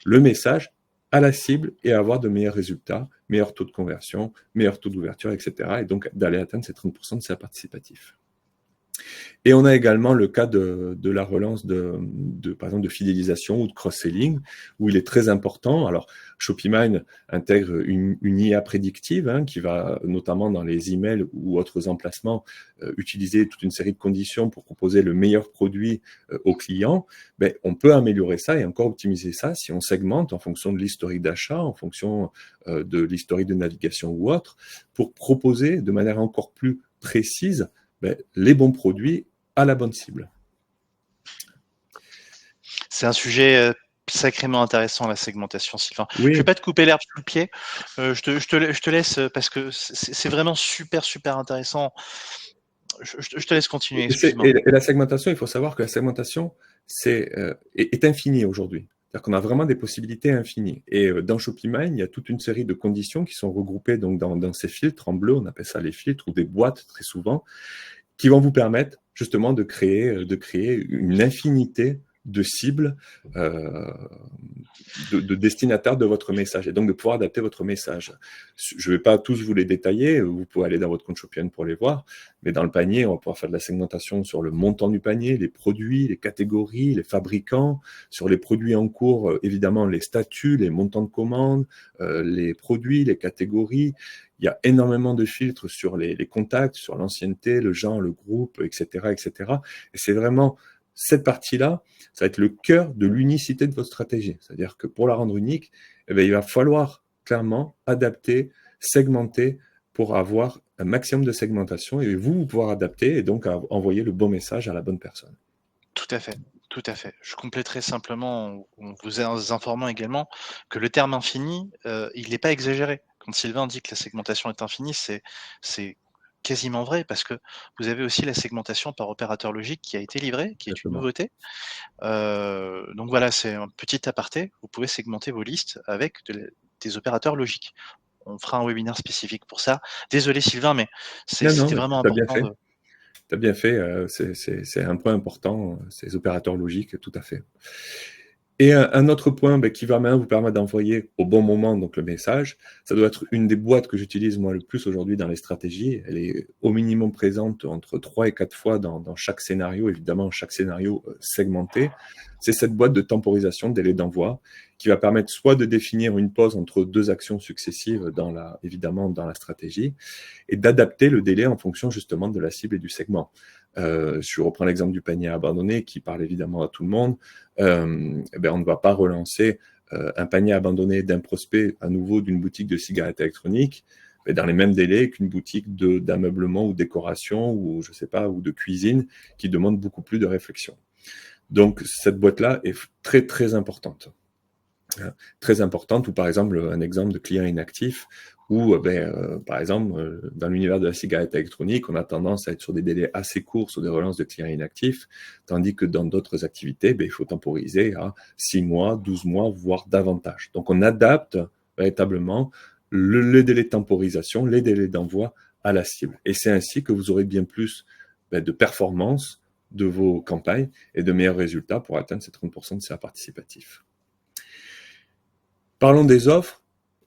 le message à la cible et avoir de meilleurs résultats, meilleur taux de conversion, meilleur taux d'ouverture, etc. Et donc d'aller atteindre ces 30% de sa participatif. Et on a également le cas de la relance par exemple, de fidélisation ou de cross-selling, où il est très important. Alors, ShopeeMine intègre une IA prédictive, hein, qui va, notamment dans les emails ou autres emplacements, utiliser toute une série de conditions pour proposer le meilleur produit aux clients. On peut améliorer ça et encore optimiser ça si on segmente en fonction de l'historique d'achat, en fonction de l'historique de navigation ou autre, pour proposer de manière encore plus précise les bons produits à la bonne cible. C'est un sujet sacrément intéressant, la segmentation, Sylvain. Je vais Oui, pas te couper l'herbe sous le pied. Je te laisse parce que c'est vraiment super, super intéressant. Je te laisse continuer, excuse-moi. et la segmentation, il faut savoir que la segmentation est infinie aujourd'hui. C'est-à-dire qu'on a vraiment des possibilités infinies. Et dans Shopify, il y a toute une série de conditions qui sont regroupées donc dans ces filtres en bleu, on appelle ça les filtres ou des boîtes très souvent, qui vont vous permettre justement de créer une infinité de cibles, de destinataires de votre message et donc de pouvoir adapter votre message. Je ne vais pas tous vous les détailler, vous pouvez aller dans votre compte Shopify pour les voir, mais dans le panier, on va pouvoir faire de la segmentation sur le montant du panier, les produits, les catégories, les fabricants, sur les produits en cours, évidemment les statuts, les montants de commandes, les produits, les catégories. Il y a énormément de filtres sur les contacts, sur l'ancienneté, le genre, le groupe, etc., etc. Et c'est vraiment cette partie-là, ça va être le cœur de l'unicité de votre stratégie. C'est-à-dire que pour la rendre unique, eh bien, il va falloir clairement adapter, segmenter pour avoir un maximum de segmentation et vous pouvoir adapter et donc envoyer le bon message à la bonne personne. Tout à fait, tout à fait. Je compléterai simplement en vous informant également que le terme infini, il n'est pas exagéré. Quand Sylvain dit que la segmentation est infinie, c'est quasiment vrai parce que vous avez aussi la segmentation par opérateur logique qui a été livrée, qui est une Exactement. nouveauté. Donc voilà, c'est un petit aparté. Vous pouvez segmenter vos listes avec des opérateurs logiques. On fera un webinaire spécifique pour ça. Désolé Sylvain, mais Non, non, c'était mais vraiment tu as bien important fait. de. Tu as bien fait. C'est un point important, ces opérateurs logiques, tout à fait. Et un autre point qui va maintenant vous permettre d'envoyer au bon moment donc le message, ça doit être une des boîtes que j'utilise moi le plus aujourd'hui dans les stratégies. Elle est au minimum présente entre 3 et 4 fois dans chaque scénario, évidemment chaque scénario segmenté. C'est cette boîte de temporisation de délai d'envoi qui va permettre soit de définir une pause entre deux actions successives évidemment dans la stratégie et d'adapter le délai en fonction justement de la cible et du segment. Je reprends l'exemple du panier abandonné qui parle évidemment à tout le monde. On ne va pas relancer un panier abandonné d'un prospect à nouveau d'une boutique de cigarettes électroniques dans les mêmes délais qu'une boutique d'ameublement ou décoration ou je sais pas ou de cuisine qui demande beaucoup plus de réflexion. Donc cette boîte-là est très très importante. Très importante, ou par exemple un exemple de client inactif où, par exemple, dans l'univers de la cigarette électronique, on a tendance à être sur des délais assez courts sur des relances de clients inactifs, tandis que dans d'autres activités, il faut temporiser à 6 mois, 12 mois, voire davantage. Donc on adapte véritablement le délai de temporisation, les délais d'envoi à la cible. Et c'est ainsi que vous aurez bien plus de performance de vos campagnes et de meilleurs résultats pour atteindre ces 30% de CA participatif. Parlons des offres.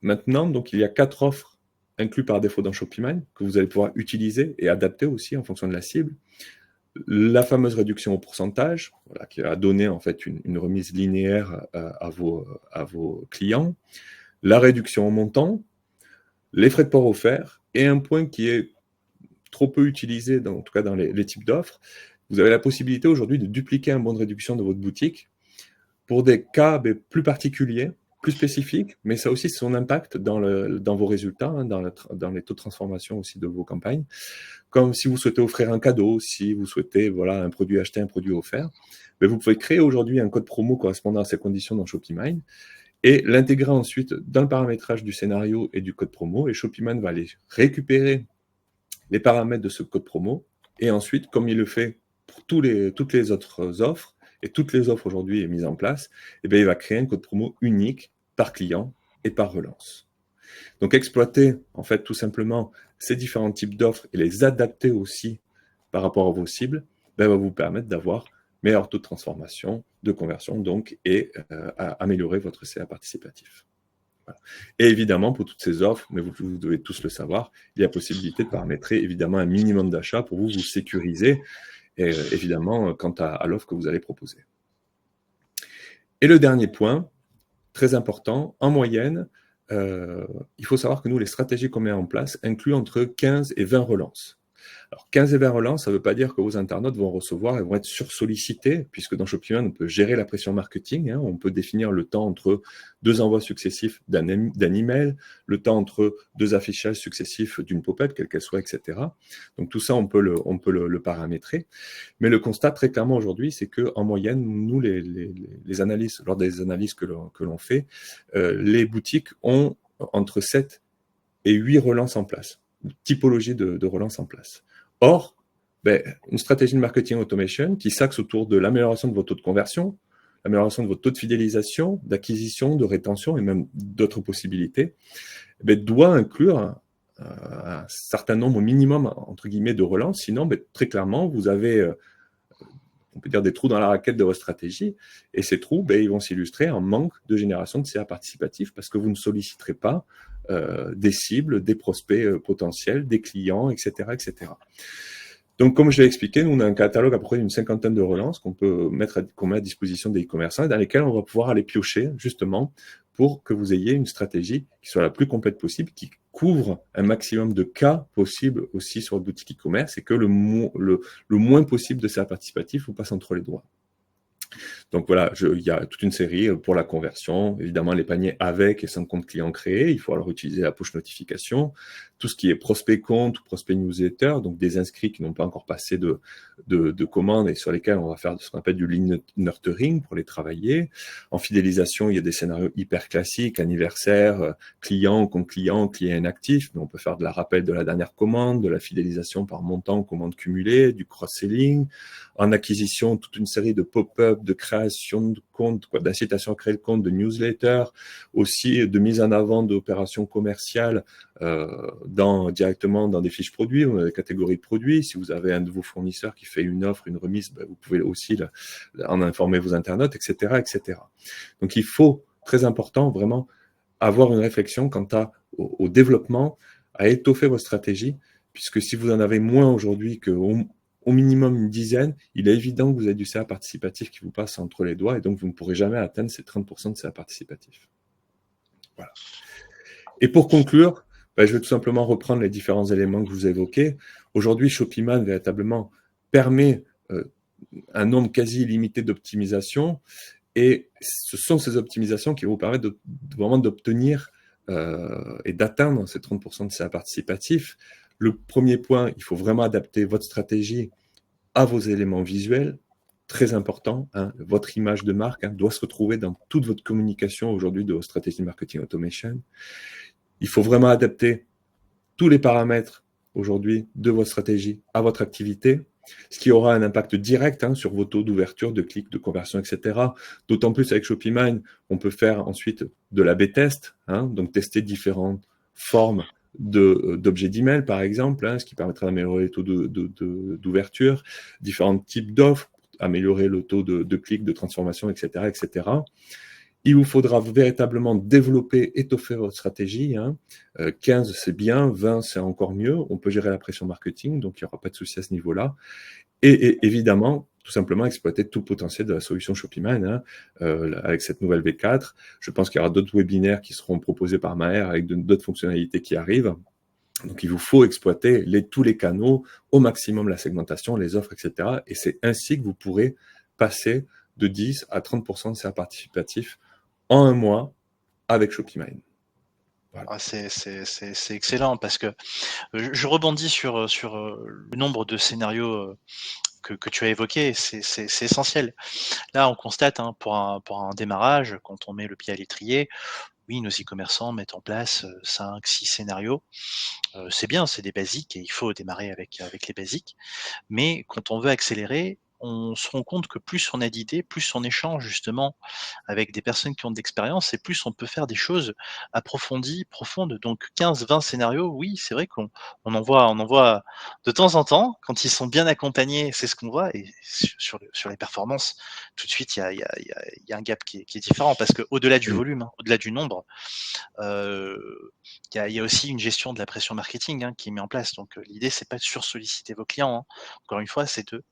Maintenant, donc il y a 4 offres incluses par défaut dans Shopify que vous allez pouvoir utiliser et adapter aussi en fonction de la cible. La fameuse réduction au pourcentage, voilà, qui va donner en fait une remise linéaire à vos clients. La réduction au montant, les frais de port offerts et un point qui est trop peu utilisé, en tout cas dans les types d'offres. Vous avez la possibilité aujourd'hui de dupliquer un bon de réduction de votre boutique pour des cas plus particuliers, plus spécifiques, mais ça aussi, c'est son impact dans vos résultats, hein, dans les taux de transformation aussi de vos campagnes. Comme si vous souhaitez offrir un cadeau, si vous souhaitez voilà, un produit acheté, un produit offert, vous pouvez créer aujourd'hui un code promo correspondant à ces conditions dans Shopify et l'intégrer ensuite dans le paramétrage du scénario et du code promo. Et Shopify va aller récupérer les paramètres de ce code promo et ensuite, comme il le fait pour toutes les autres offres, et toutes les offres aujourd'hui est mises en place, il va créer un code promo unique par client et par relance. Donc exploiter en fait tout simplement ces différents types d'offres et les adapter aussi par rapport à vos cibles, va vous permettre d'avoir meilleur taux de transformation, de conversion donc et à améliorer votre CA participatif. Voilà. Et évidemment, pour toutes ces offres, mais vous devez tous le savoir, il y a possibilité de paramétrer évidemment un minimum d'achat pour vous sécuriser, et, évidemment, quant à l'offre que vous allez proposer. Et le dernier point, très important, en moyenne, il faut savoir que nous, les stratégies qu'on met en place incluent entre 15 et 20 relances. Alors 15 et 20 relances, ça ne veut pas dire que vos internautes vont recevoir et vont être sursollicités, puisque dans Shopify, on peut gérer la pression marketing, hein, on peut définir le temps entre 2 envois successifs d'un email, le temps entre 2 affichages successifs d'une pop-up, quelle qu'elle soit, etc. Donc tout ça, on peut le paramétrer. Mais le constat très clairement aujourd'hui, c'est qu'en moyenne, nous, les analyses, lors des analyses que l'on fait, les boutiques ont entre 7 et 8 relances en place, une typologie de relance en place. Or, une stratégie de marketing automation qui s'axe autour de l'amélioration de votre taux de conversion, l'amélioration de votre taux de fidélisation, d'acquisition, de rétention et même d'autres possibilités, doit inclure un certain nombre minimum, entre guillemets, de relances. Sinon, très clairement, vous avez, on peut dire, des trous dans la raquette de votre stratégie. Et ces trous, ils vont s'illustrer en manque de génération de CA participatif parce que vous ne solliciterez pas des cibles, des prospects potentiels, des clients, etc., etc. Donc, comme je l'ai expliqué, nous, on a un catalogue à peu près d'une 50aine de relances qu'on met à disposition des e-commerçants et dans lesquels on va pouvoir aller piocher, justement, pour que vous ayez une stratégie qui soit la plus complète possible, qui couvre un maximum de cas possibles aussi sur le boutique e-commerce et que le moins possible de ces participatifs vous passe entre les doigts. Donc voilà, il y a toute une série pour la conversion, évidemment les paniers avec et sans compte client créé, il faut alors utiliser la push notification, tout ce qui est prospect compte ou prospect newsletter, donc des inscrits qui n'ont pas encore passé de commandes et sur lesquels on va faire ce qu'on appelle du lead nurturing pour les travailler. En fidélisation, il y a des scénarios hyper classiques, anniversaire, compte client inactif, mais on peut faire de la rappel de la dernière commande, de la fidélisation par montant, commande cumulée, du cross-selling. En acquisition, toute une série de pop-up, de création de compte, d'incitation à créer le compte, de newsletter, aussi de mise en avant d'opérations commerciales directement dans des fiches produits, on a des catégories de produits. Si vous avez un de vos fournisseurs qui fait une offre, une remise, vous pouvez aussi en informer vos internautes, etc., etc. Donc il faut, très important, vraiment avoir une réflexion quant au développement, à étoffer votre stratégie, puisque si vous en avez moins aujourd'hui qu'au minimum une dizaine, il est évident que vous avez du CA participatif qui vous passe entre les doigts et donc vous ne pourrez jamais atteindre ces 30% de CA participatif. Voilà. Et pour conclure, je vais tout simplement reprendre les différents éléments que je vous ai évoqués. Aujourd'hui, Shopify véritablement permet un nombre quasi illimité d'optimisations et ce sont ces optimisations qui vont vous permettre vraiment d'obtenir et d'atteindre ces 30% de CA participatif. Le premier point, il faut vraiment adapter votre stratégie à vos éléments visuels, très important. Votre image de marque doit se retrouver dans toute votre communication aujourd'hui de vos stratégies de marketing automation. Il faut vraiment adapter tous les paramètres aujourd'hui de votre stratégie à votre activité, ce qui aura un impact direct sur vos taux d'ouverture, de clics, de conversion, etc. D'autant plus avec ShopeeMine, on peut faire ensuite de l'A/B test, donc tester différentes formes d'objets d'email, par exemple, ce qui permettra d'améliorer les taux d'ouverture, différents types d'offres, améliorer le taux de clics, de transformation, etc., etc. Il vous faudra véritablement développer, étoffer votre stratégie. 15, c'est bien, 20, c'est encore mieux. On peut gérer la pression marketing, donc il n'y aura pas de souci à ce niveau-là. Et évidemment, tout simplement exploiter tout le potentiel de la solution Shopify avec cette nouvelle V4. Je pense qu'il y aura d'autres webinaires qui seront proposés par Maher avec d'autres fonctionnalités qui arrivent. Donc, il vous faut exploiter tous les canaux, au maximum la segmentation, les offres, etc. Et c'est ainsi que vous pourrez passer de 10 à 30% de CA participatif en un mois avec Shopify. Voilà. Ah, c'est excellent parce que je rebondis sur le nombre de scénarios que tu as évoqués, c'est essentiel. Là, on constate pour un démarrage, quand on met le pied à l'étrier, oui, nos e-commerçants mettent en place 5-6 scénarios. C'est bien, c'est des basiques et il faut démarrer avec les basiques. Mais quand on veut accélérer, on se rend compte que plus on a d'idées, plus on échange justement avec des personnes qui ont de l'expérience et plus on peut faire des choses approfondies, profondes. Donc 15-20 scénarios, oui, c'est vrai qu'on en voit de temps en temps. Quand ils sont bien accompagnés, c'est ce qu'on voit et sur les performances, tout de suite, il y a un gap qui est différent parce qu'au-delà du volume, au-delà du nombre, il y a aussi une gestion de la pression marketing, qui est mise en place. Donc l'idée, c'est pas de sursolliciter vos clients, Encore une fois, c'est de,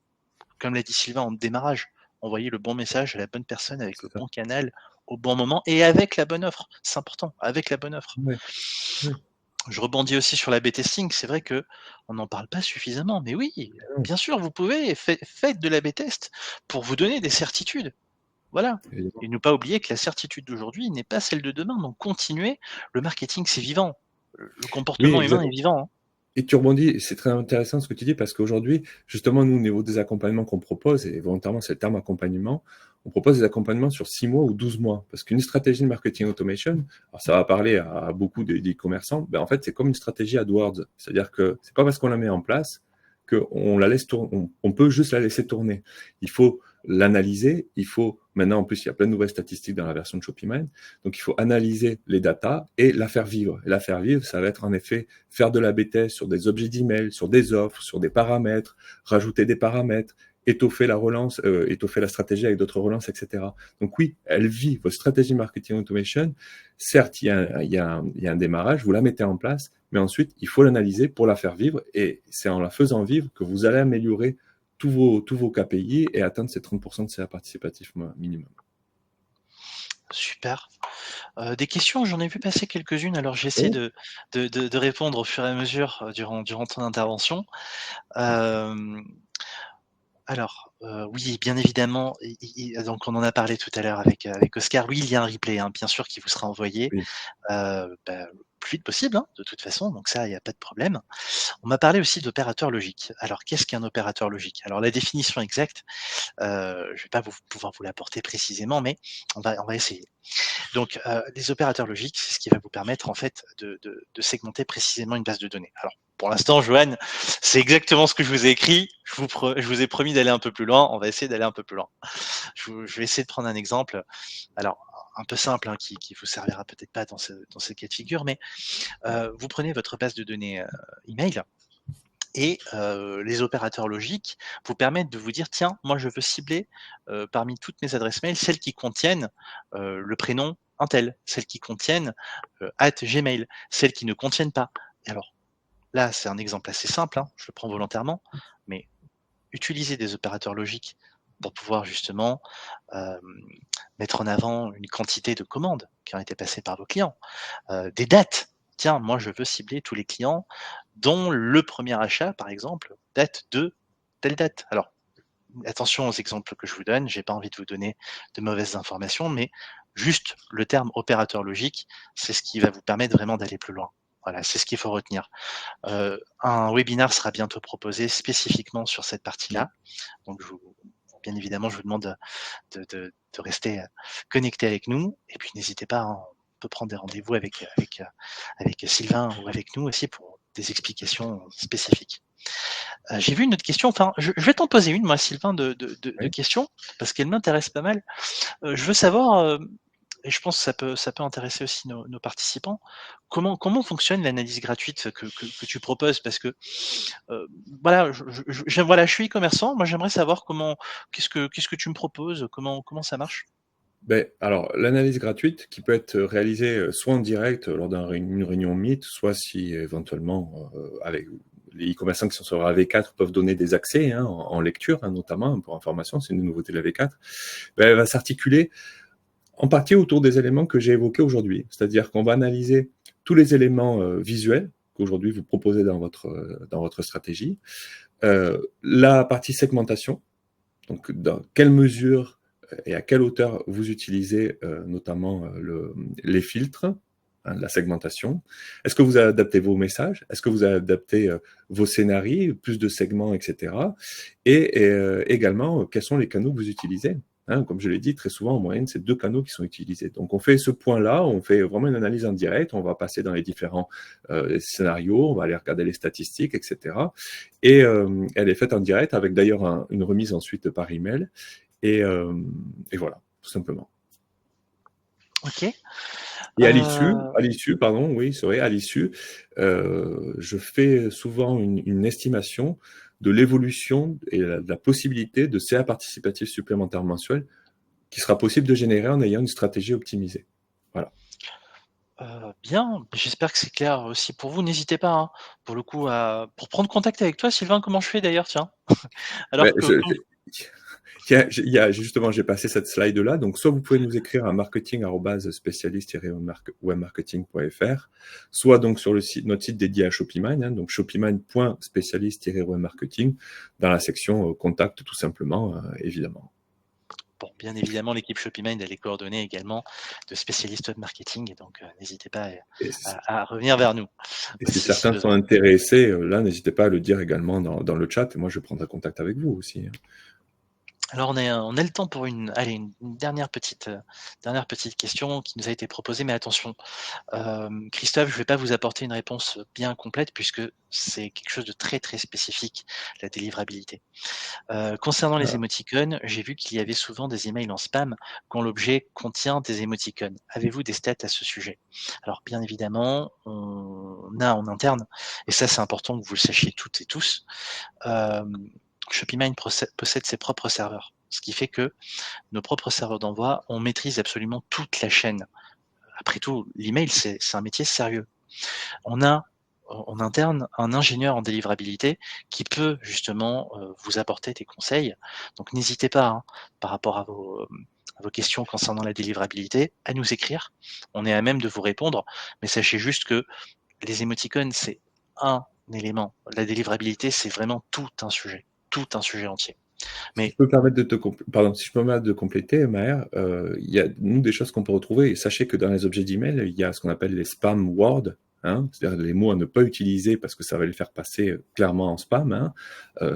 comme l'a dit Sylvain en démarrage, envoyer le bon message à la bonne personne avec le C'est ça. bon canal, au bon moment et avec la bonne offre. C'est important, avec la bonne offre. Ouais. Oui. Je rebondis aussi sur l'A/B testing. C'est vrai qu'on n'en parle pas suffisamment, mais oui, Non, bien sûr, vous pouvez, faites de l'A/B test pour vous donner des certitudes. Voilà, évidemment. et ne pas oublier que la certitude d'aujourd'hui n'est pas celle de demain, donc continuez. Le marketing, c'est vivant. Le Oui, comportement humain est exact. vivant, hein. Et tu rebondis, c'est très intéressant ce que tu dis parce qu'aujourd'hui, justement, nous, au niveau des accompagnements qu'on propose, et volontairement c'est le terme accompagnement, on propose des accompagnements sur 6 mois ou 12 mois. Parce qu'une stratégie de marketing automation, alors ça va parler à beaucoup d'e-commerçants, ben en fait, c'est comme une stratégie AdWords. C'est-à-dire que c'est pas parce qu'on la met en place qu'on la laisse tourner, on peut juste la laisser tourner. Il faut l'analyser, il faut, maintenant en plus il y a plein de nouvelles statistiques dans la version de ShopeeMind, donc il faut analyser les datas et la faire vivre. Et la faire vivre, ça va être en effet faire de l'A/B test sur des objets d'email, sur des offres, sur des paramètres, rajouter des paramètres, étoffer la relance, étoffer la stratégie avec d'autres relances, etc. Donc oui, elle vit votre stratégie marketing automation. Certes, il y a un démarrage, vous la mettez en place, mais ensuite, il faut l'analyser pour la faire vivre. Et c'est en la faisant vivre que vous allez améliorer tous vos KPI et atteindre ces 30% de CA participatif minimum. Super. Des questions, j'en ai vu passer quelques-unes, alors j'essaie Oui, de répondre au fur et à mesure, durant ton intervention. Hem Alors, oui, bien évidemment, donc on en a parlé tout à l'heure avec Oscar. Oui, il y a un replay, hein, bien sûr, qui vous sera envoyé, oui, le plus vite possible, hein, de toute façon, donc ça, il y a pas de problème. On m'a parlé aussi d'opérateur logique. Alors, qu'est-ce qu'un opérateur logique? Alors la définition exacte, je vais pas pouvoir vous l'apporter précisément, mais on va essayer. Donc, les opérateurs logiques, c'est ce qui va vous permettre en fait de segmenter précisément une base de données. Alors, pour l'instant, Joanne, c'est exactement ce que je vous ai écrit. Je vous ai promis d'aller un peu plus loin. On va essayer d'aller un peu plus loin. Je vais essayer de prendre un exemple, alors un peu simple, hein, qui vous servira peut-être pas dans ce cas de figure, mais vous prenez votre base de données email et les opérateurs logiques vous permettent de vous dire: «Tiens, moi je veux cibler, parmi toutes mes adresses mail, celles qui contiennent, le prénom untel, celles qui contiennent, @gmail, celles qui ne contiennent pas». Et alors là, c'est un exemple assez simple, hein, je le prends volontairement, mais utilisez des opérateurs logiques pour pouvoir justement, hem, mettre en avant une quantité de commandes qui ont été passées par vos clients, des dates. Tiens, moi je veux cibler tous les clients dont le premier achat, par exemple, date de telle date. Alors, attention aux exemples que je vous donne, j'ai pas envie de vous donner de mauvaises informations, mais juste le terme opérateur logique, c'est ce qui va vous permettre vraiment d'aller plus loin. Voilà, c'est ce qu'il faut retenir. Un webinar sera bientôt proposé spécifiquement sur cette partie-là, donc bien évidemment, je vous demande de rester, connecté avec nous et puis n'hésitez pas, hein, on peut prendre des rendez-vous avec Sylvain ou avec nous aussi pour des explications spécifiques. J'ai vu une autre question, enfin, je vais t'en poser une moi Sylvain de oui. questions, parce qu'elle m'intéresse pas mal. Je veux savoir, et je pense que ça peut intéresser aussi nos participants, comment fonctionne l'analyse gratuite que tu proposes? Parce que, voilà, voilà, je suis e-commerçant, moi j'aimerais savoir qu'est-ce que tu me proposes? Comment ça marche? Ben, alors, l'analyse gratuite qui peut être réalisée soit en direct lors une réunion Meet, soit si éventuellement, avec les e-commerçants qui sont sur la V4 peuvent donner des accès hein, en lecture, hein, notamment pour information, c'est une nouveauté de la V4, ben, elle va s'articuler en partie autour des éléments que j'ai évoqués aujourd'hui. C'est-à-dire qu'on va analyser tous les éléments visuels qu'aujourd'hui vous proposez dans votre stratégie, la partie segmentation, donc dans quelle mesure et à quelle hauteur vous utilisez notamment les filtres, hein, la segmentation. Est-ce que vous adaptez vos messages? Est-ce que vous adaptez vos scénarios, plus de segments, etc. Et également, quels sont les canaux que vous utilisez? Hein, comme je l'ai dit, très souvent, en moyenne, c'est 2 canaux qui sont utilisés. Donc, on fait ce point-là, on fait vraiment une analyse en direct, on va passer dans les différents scénarios, on va aller regarder les statistiques, etc. Et elle est faite en direct, avec d'ailleurs une remise ensuite par email. Et, euh, et voilà, tout simplement. OK. Et Heu, pardon, oui, c'est vrai, à l'issue, je fais souvent une estimation de l'évolution et de la possibilité de CA participatif supplémentaire mensuel qui sera possible de générer en ayant une stratégie optimisée. Voilà. Bien, j'espère que c'est clair aussi pour vous. N'hésitez pas, hein, pour le coup pour prendre contact avec toi Sylvain, comment je fais d'ailleurs tiens? Ben, Alors que Tiens, justement, j'ai passé cette slide-là. Donc, soit vous pouvez nous écrire à marketing@spécialiste-webmarketing.fr, soit donc sur notre site dédié à Shopimine, hein, donc shopimine.spécialiste-webmarketing, dans la section contact, tout simplement, évidemment. Bon, bien évidemment, l'équipe Shopimind a les coordonnées également de spécialistes web marketing, et donc n'hésitez pas Et, à revenir vers nous si si certains sont besoin. intéressés, là, n'hésitez pas à le dire également dans le chat, et moi, je prendrai contact avec vous aussi, hein. Alors on a le temps pour une dernière petite question qui nous a été proposée, mais attention, Christophe, je ne vais pas vous apporter une réponse bien complète puisque c'est quelque chose de très, très spécifique, la délivrabilité. Concernant les Ah, émoticônes, j'ai vu qu'il y avait souvent des emails en spam quand l'objet contient des émoticônes. Avez-vous des stats à ce sujet? Alors bien évidemment, on a en interne, et ça c'est important que vous le sachiez toutes et tous, hem, Shopimind possède ses propres serveurs. Ce qui fait que nos propres serveurs d'envoi, on maîtrise absolument toute la chaîne. Après tout, l'email, c'est un métier sérieux. On a en interne un ingénieur en délivrabilité qui peut justement vous apporter des conseils. Donc n'hésitez pas, hein, par rapport à vos questions concernant la délivrabilité, à nous écrire. On est à même de vous répondre, mais sachez juste que les émoticônes, c'est un élément. La délivrabilité, c'est vraiment tout un sujet entier. si je Mais peux me permettre pardon, si je peux me permettre de compléter, Maher, il y a nous des choses qu'on peut retrouver. Et sachez que dans les objets d'email, il y a ce qu'on appelle les spam words, hein, c'est-à-dire les mots à ne pas utiliser parce que ça va les faire passer clairement en spam, hein.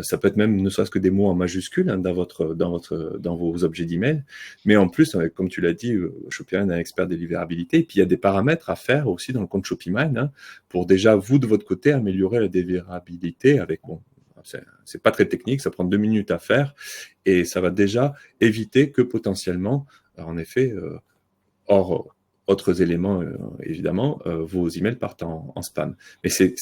Ça peut être même ne serait-ce que des mots en majuscules, hein, dans vos objets d'email. Mais en plus, comme tu l'as dit, Shopify est un expert délivrabilité. Et puis il y a des paramètres à faire aussi dans le compte Shopify, hein, pour déjà vous de votre côté améliorer la délivrabilité avec bon. C'est pas très technique, ça prend 2 minutes à faire et ça va déjà éviter que potentiellement, en effet, hors autres éléments, évidemment, vos emails partent en spam. Mais c'est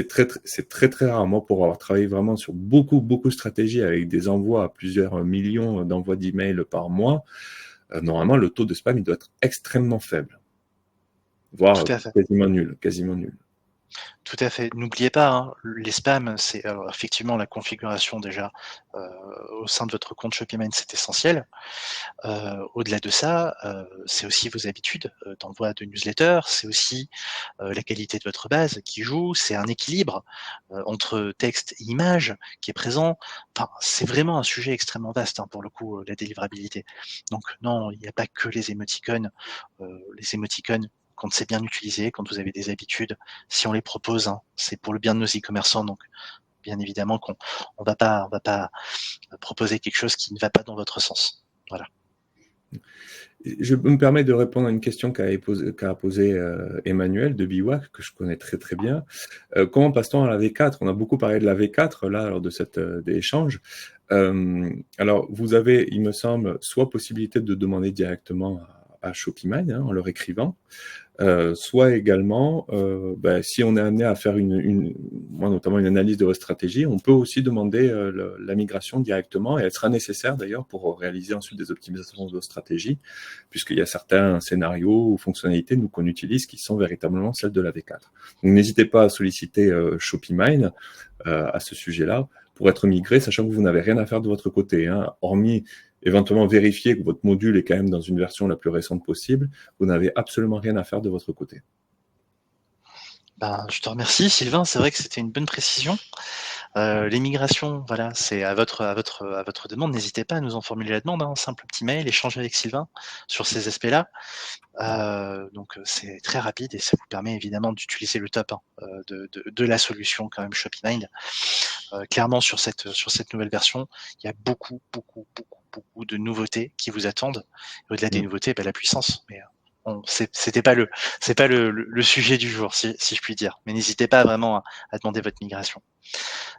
très, très rarement pour avoir travaillé vraiment sur beaucoup, beaucoup de stratégies avec des envois à plusieurs millions d'envois d'emails par mois. Normalement, le taux de spam, il doit être extrêmement faible, tout voire à fait. quasiment nul, quasiment nul. Tout à fait. N'oubliez pas, hein, les spams, c'est alors effectivement la configuration déjà au sein de votre compte Shopify, c'est essentiel. Au-delà de ça, c'est aussi vos habitudes d'envoi de newsletters, c'est aussi la qualité de votre base qui joue, c'est un équilibre entre texte et image qui est présent. Enfin, c'est vraiment un sujet extrêmement vaste, hein, pour le coup, la délivrabilité. Donc non, il n'y a pas que les émoticônes, quand c'est bien utilisé, quand vous avez des habitudes, si on les propose, hein, c'est pour le bien de nos e-commerçants, donc bien évidemment qu'on on va pas proposer quelque chose qui ne va pas dans votre sens. Voilà. Je me permets de répondre à une question qu'a posée Emmanuel de Biwak, que je connais très très bien. Comment passe-t-on à la V4? On a beaucoup parlé de la V4 là lors de cet échange. Alors, vous avez, il me semble, soit possibilité de demander directement à Shopify, hein, en leur écrivant, soit également, si on est amené à faire moi notamment une analyse de votre stratégie, on peut aussi demander la migration directement et elle sera nécessaire d'ailleurs pour réaliser ensuite des optimisations de votre stratégie, puisqu'il y a certains scénarios ou fonctionnalités nous qu'on utilise qui sont véritablement celles de la V4. Donc n'hésitez pas à solliciter Shopimine à ce sujet-là pour être migré, sachant que vous n'avez rien à faire de votre côté, hein, hormis éventuellement vérifier que votre module est quand même dans une version la plus récente possible. Vous n'avez absolument rien à faire de votre côté. Ben, je te remercie Sylvain, c'est vrai que c'était une bonne précision. Les migrations, voilà, c'est à votre demande. N'hésitez pas à nous en formuler la demande, hein, un simple petit mail, échanger avec Sylvain sur ces aspects-là. Donc c'est très rapide et ça vous permet évidemment d'utiliser le top, hein, de la solution quand même Shopimind. Clairement sur cette nouvelle version, il y a beaucoup, beaucoup, beaucoup, beaucoup de nouveautés qui vous attendent. Et au-delà des Mm. nouveautés, bah, la puissance. Mais c'est pas le sujet du jour, si je puis dire. Mais n'hésitez pas vraiment à demander votre migration.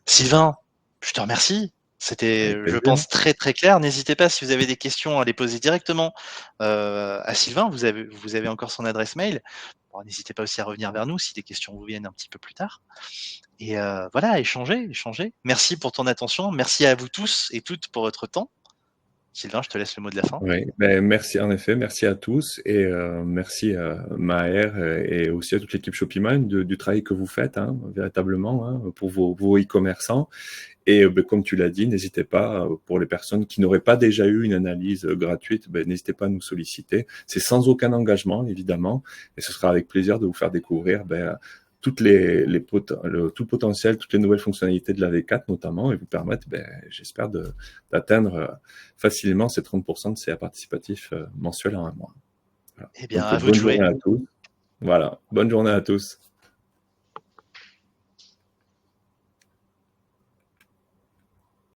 Sylvain, je te remercie. C'était, Avec je plaisir. pense, très très clair. N'hésitez pas si vous avez des questions à les poser directement à Sylvain. Vous avez encore son adresse mail. Bon, n'hésitez pas aussi à revenir vers nous si des questions vous viennent un petit peu plus tard. Et voilà, échanger, échanger. Merci pour ton attention. Merci à vous tous et toutes pour votre temps. Sylvain, je te laisse le mot de la fin. Oui, ben, merci en effet, merci à tous et merci à Maher et aussi à toute l'équipe Shopify du travail que vous faites, hein, véritablement, hein, pour vos e-commerçants. Et ben, comme tu l'as dit, n'hésitez pas, pour les personnes qui n'auraient pas déjà eu une analyse gratuite, ben, n'hésitez pas à nous solliciter. C'est sans aucun engagement, évidemment, et ce sera avec plaisir de vous faire découvrir ben, tout le potentiel, toutes les nouvelles fonctionnalités de la V4 notamment, et vous permettre, ben, j'espère, d'atteindre facilement ces 30% de CA participatifs mensuels en un mois. Voilà. Eh bien, Donc, à vous de bonne journée jouer. à tous. Voilà, bonne journée à tous.